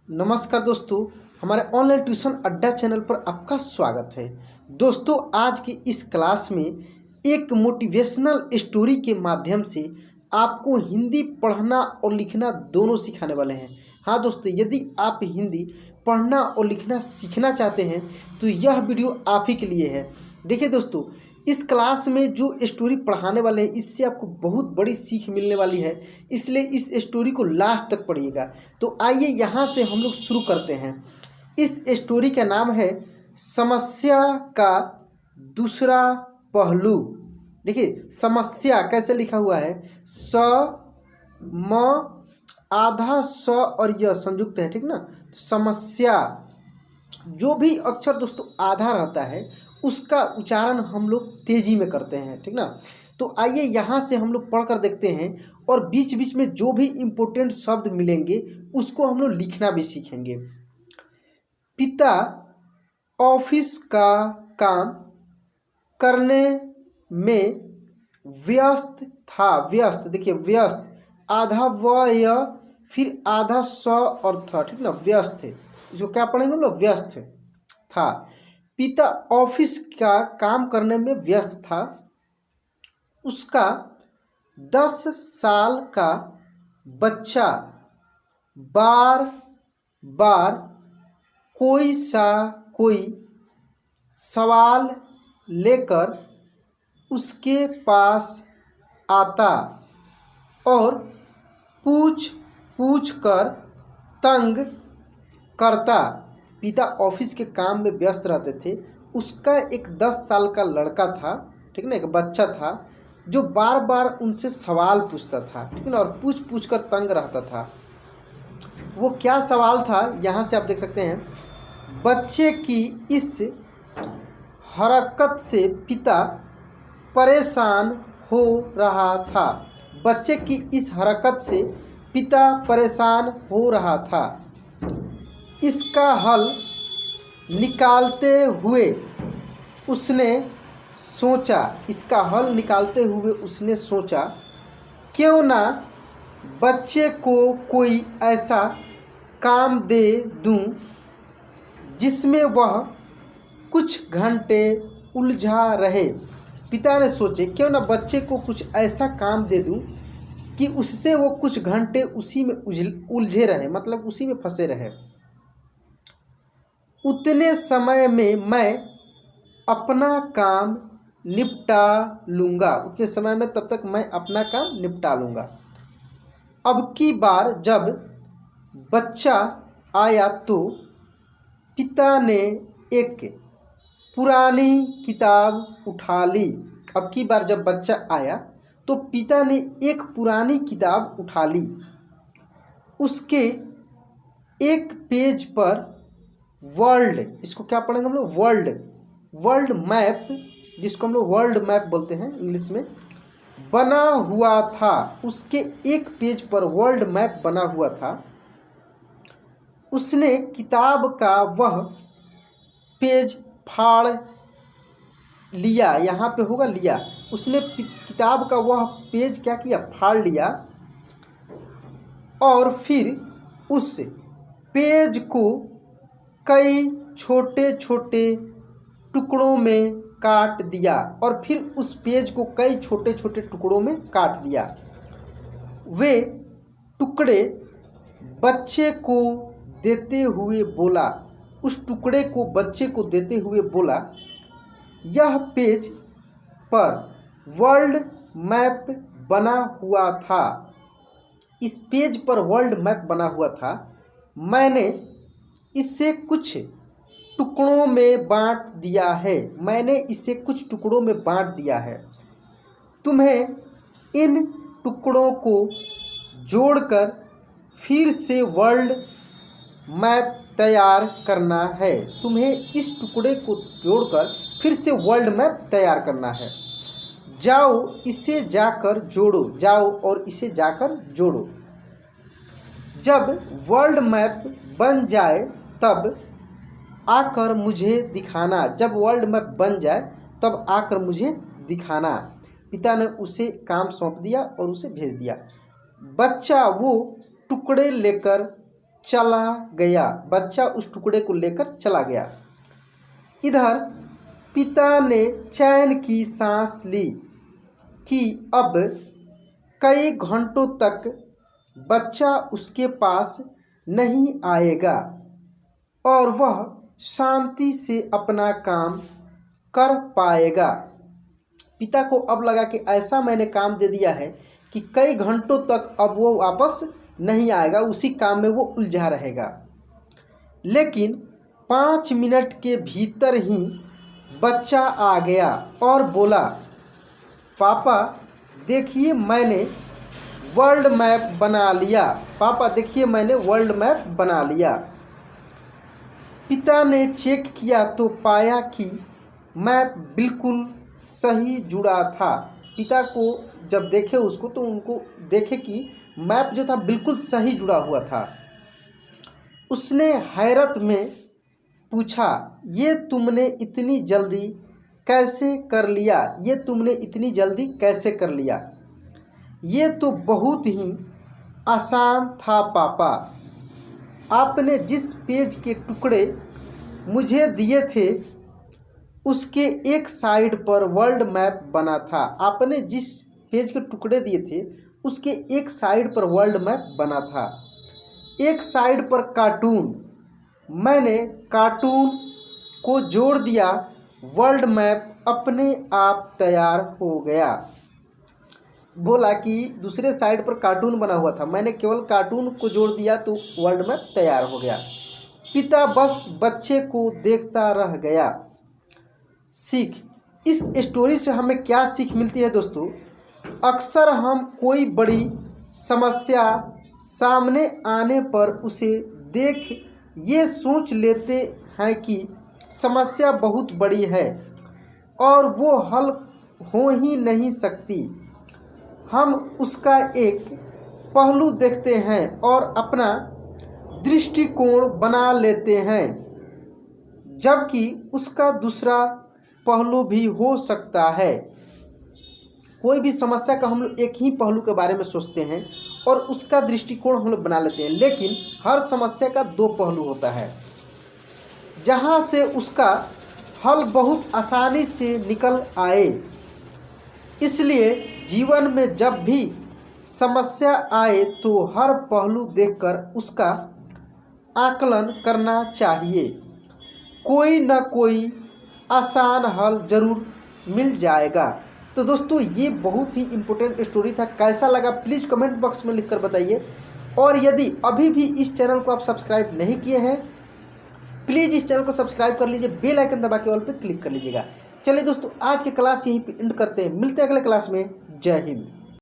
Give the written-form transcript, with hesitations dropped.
नमस्कार दोस्तों, हमारे ऑनलाइन ट्यूशन अड्डा चैनल पर आपका स्वागत है। दोस्तों, आज की इस क्लास में एक मोटिवेशनल स्टोरी के माध्यम से आपको हिंदी पढ़ना और लिखना दोनों सिखाने वाले हैं। हाँ दोस्तों, यदि आप हिंदी पढ़ना और लिखना सीखना चाहते हैं तो यह वीडियो आप ही के लिए है। देखिए दोस्तों, इस क्लास में जो स्टोरी पढ़ाने वाले हैं इससे आपको बहुत बड़ी सीख मिलने वाली है, इसलिए इस स्टोरी को लास्ट तक पढ़िएगा। तो आइए यहाँ से हम लोग शुरू करते हैं। इस स्टोरी का नाम है समस्या का दूसरा पहलू। देखिए, समस्या कैसे लिखा हुआ है, म आधा स और य संयुक्त है, ठीक ना। तो समस्या, जो भी अक्षर दोस्तों आधा रहता है उसका उच्चारण हम लोग तेजी में करते हैं, ठीक ना। तो आइए यहाँ से हम लोग पढ़ कर देखते हैं और बीच बीच में जो भी इम्पोर्टेंट शब्द मिलेंगे उसको हम लोग लिखना भी सीखेंगे। पिता ऑफिस का काम करने में व्यस्त था। व्यस्त, देखिए व्यस्त, आधा व य फिर आधा स और था, ठीक ना। व्यस्त है, इसको क्या पढ़ेंगे हम लोग, व्यस्त था। पिता ऑफिस का काम करने में व्यस्त था। उसका 10 साल का बच्चा बार बार कोई सवाल लेकर उसके पास आता और पूछ पूछ कर तंग करता। पिता ऑफिस के काम में व्यस्त रहते थे। उसका एक 10 साल का लड़का था, ठीक ना, एक बच्चा था जो बार बार उनसे सवाल पूछता था, ठीक ना, और पूछ पूछ कर तंग रहता था। वो क्या सवाल था, यहाँ से आप देख सकते हैं। बच्चे की इस हरकत से पिता परेशान हो रहा था। बच्चे की इस हरकत से पिता परेशान हो रहा था। इसका हल निकालते हुए उसने सोचा, क्यों ना बच्चे को कोई ऐसा काम दे दूं जिसमें वह कुछ घंटे उलझा रहे। पिता ने सोचे, क्यों ना बच्चे को कुछ ऐसा काम दे दूं कि उससे वो कुछ घंटे उसी में उलझे रहे, मतलब उसी में फंसे रहे। उतने समय में मैं अपना काम निपटा लूँगा। उतने समय में तब तक मैं अपना काम निपटा लूँगा। अब की बार जब बच्चा आया तो पिता ने एक पुरानी किताब उठा ली। अब की बार जब बच्चा आया तो पिता ने एक पुरानी किताब उठा ली। उसके एक पेज पर वर्ल्ड, इसको क्या पढ़ेंगे हम लोग, वर्ल्ड मैप, जिसको हम लोग वर्ल्ड मैप बोलते हैं इंग्लिश में, बना हुआ था। उसके एक पेज पर वर्ल्ड मैप बना हुआ था। उसने किताब का वह पेज फाड़ लिया, यहाँ पे होगा लिया। उसने किताब का वह पेज क्या किया, फाड़ लिया और फिर उस पेज को कई छोटे छोटे टुकड़ों में काट दिया वे टुकड़े बच्चे को देते हुए बोला, यह पेज पर वर्ल्ड मैप बना हुआ था। इस पेज पर वर्ल्ड मैप बना हुआ था। मैंने इसे कुछ टुकड़ों में बांट दिया है। तुम्हें इन टुकड़ों को जोड़कर फिर से वर्ल्ड मैप तैयार करना है। जाओ और इसे जाकर जोड़ो। जब वर्ल्ड मैप बन जाए तब आकर मुझे दिखाना। पिता ने उसे काम सौंप दिया और उसे भेज दिया। बच्चा वो टुकड़े लेकर चला गया। बच्चा उस टुकड़े को लेकर चला गया। इधर पिता ने चैन की सांस ली कि अब कई घंटों तक बच्चा उसके पास नहीं आएगा और वह शांति से अपना काम कर पाएगा। पिता को अब लगा कि ऐसा मैंने काम दे दिया है कि कई घंटों तक अब वो वापस नहीं आएगा, उसी काम में वो उलझा रहेगा। लेकिन 5 मिनट के भीतर ही बच्चा आ गया और बोला, पापा देखिए मैंने वर्ल्ड मैप बना लिया। पापा देखिए मैंने वर्ल्ड मैप बना लिया। पिता ने चेक किया तो पाया कि मैप बिल्कुल सही जुड़ा था। पिता को जब देखे उसको तो उनको देखे कि मैप जो था बिल्कुल सही जुड़ा हुआ था। उसने हैरत में पूछा, ये तुमने इतनी जल्दी कैसे कर लिया? ये तुमने इतनी जल्दी कैसे कर लिया? ये तो बहुत ही आसान था पापा। आपने जिस पेज के टुकड़े मुझे दिए थे उसके एक साइड पर वर्ल्ड मैप बना था। आपने जिस पेज के टुकड़े दिए थे उसके एक साइड पर वर्ल्ड मैप बना था, एक साइड पर कार्टून। मैंने कार्टून को जोड़ दिया, वर्ल्ड मैप अपने आप तैयार हो गया। बोला कि दूसरे साइड पर कार्टून बना हुआ था, मैंने केवल कार्टून को जोड़ दिया तो वर्ल्ड मैप तैयार हो गया। पिता बस बच्चे को देखता रह गया। सीख, इस स्टोरी से हमें क्या सीख मिलती है दोस्तों? अक्सर हम कोई बड़ी समस्या सामने आने पर उसे देख ये सोच लेते हैं कि समस्या बहुत बड़ी है और वो हल हो ही नहीं सकती। हम उसका एक पहलू देखते हैं और अपना दृष्टिकोण बना लेते हैं, जबकि उसका दूसरा पहलू भी हो सकता है। कोई भी समस्या का हम लोग एक ही पहलू के बारे में सोचते हैं और उसका दृष्टिकोण हम लोग बना लेते हैं, लेकिन हर समस्या का 2 पहलू होता है, जहाँ से उसका हल बहुत आसानी से निकल आए। इसलिए जीवन में जब भी समस्या आए तो हर पहलू देखकर उसका आकलन करना चाहिए। कोई न कोई आसान हल जरूर मिल जाएगा। तो दोस्तों ये बहुत ही इम्पोर्टेंट स्टोरी था। कैसा लगा प्लीज़ कमेंट बॉक्स में लिखकर बताइए। और यदि अभी भी इस चैनल को आप सब्सक्राइब नहीं किए हैं प्लीज़ इस चैनल को सब्सक्राइब कर लीजिए, बेल आइकन दबा के ऑल पे क्लिक कर लीजिएगा। चलिए दोस्तों आज की क्लास यहीं पे एंड करते हैं, मिलते हैं अगले क्लास में। जय हिंद।